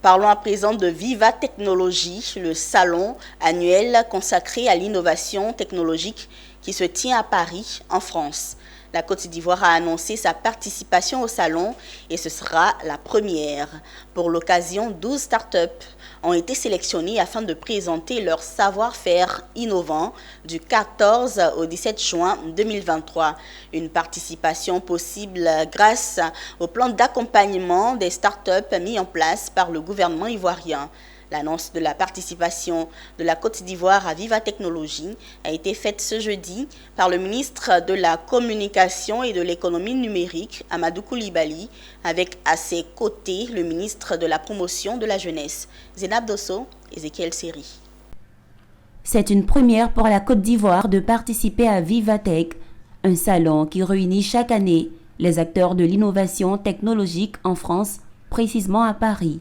Parlons à présent de Viva Technologie, le salon annuel consacré à l'innovation technologique qui se tient à Paris, en France. La Côte d'Ivoire a annoncé sa participation au salon et ce sera la première. Pour l'occasion, 12 startups ont été sélectionnées afin de présenter leur savoir-faire innovant du 14 au 17 juin 2023. Une participation possible grâce au plan d'accompagnement des startups mis en place par le gouvernement ivoirien. L'annonce de la participation de la Côte d'Ivoire à Viva Technologie a été faite ce jeudi par le ministre de la Communication et de l'Économie numérique, Amadou Coulibaly, avec à ses côtés le ministre de la Promotion de la Jeunesse, Zénab Dosso, Ezekiel Seri. C'est une première pour la Côte d'Ivoire de participer à Vivatech, un salon qui réunit chaque année les acteurs de l'innovation technologique en France, précisément à Paris.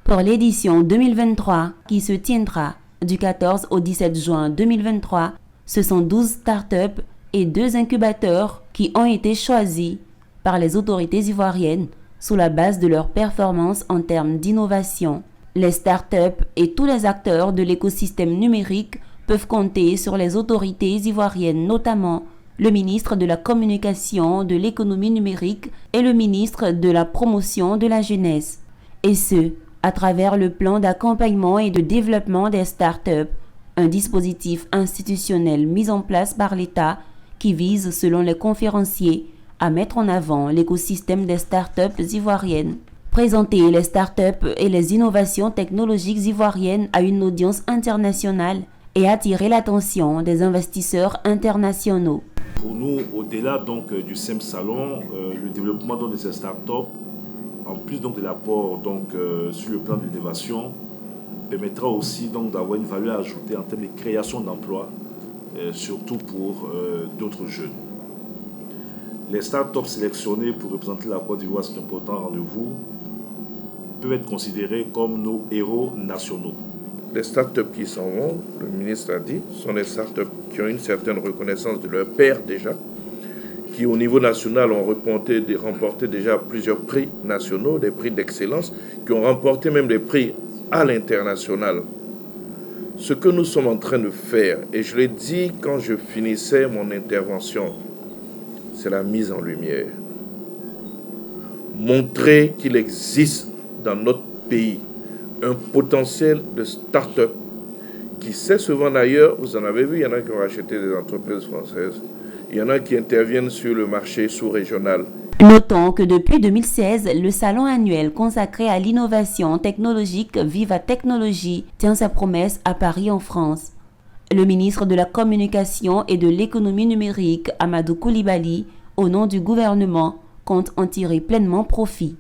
Pour l'édition 2023, qui se tiendra du 14 au 17 juin 2023, ce sont 12 startups et 2 incubateurs qui ont été choisis par les autorités ivoiriennes sous la base de leur performance en termes d'innovation. Les startups et tous les acteurs de l'écosystème numérique peuvent compter sur les autorités ivoiriennes, notamment le ministre de la Communication, de l'Économie numérique et le ministre de la Promotion de la Jeunesse. Et ce, à travers le plan d'accompagnement et de développement des startups, un dispositif institutionnel mis en place par l'État qui vise, selon les conférenciers, à mettre en avant l'écosystème des startups ivoiriennes. Présenter les startups et les innovations technologiques ivoiriennes à une audience internationale et attirer l'attention des investisseurs internationaux. Pour nous, au-delà du simple salon, le développement de ces startups, en plus de l'apport sur le plan de l'innovation, permettra aussi d'avoir une valeur ajoutée en termes de création d'emplois, surtout pour d'autres jeunes. Les startups sélectionnées pour représenter la Côte d'Ivoire, c'est un important rendez-vous, peuvent être considérés comme nos héros nationaux. Les startups qui s'en vont, le ministre a dit, sont des startups qui ont une certaine reconnaissance de leur père déjà, qui au niveau national ont remporté déjà plusieurs prix nationaux, des prix d'excellence, qui ont remporté même des prix à l'international. Ce que nous sommes en train de faire, et je l'ai dit quand je finissais mon intervention, c'est la mise en lumière. Montrer qu'il existe dans notre pays un potentiel de start-up qui sait se vendre ailleurs. Vous en avez vu, il y en a qui ont acheté des entreprises françaises. Il y en a qui interviennent sur le marché sous-régional. Notons que depuis 2016, le salon annuel consacré à l'innovation technologique Viva Technologie tient sa promesse à Paris en France. Le ministre de la Communication et de l'Économie numérique, Amadou Coulibaly, au nom du gouvernement, compte en tirer pleinement profit.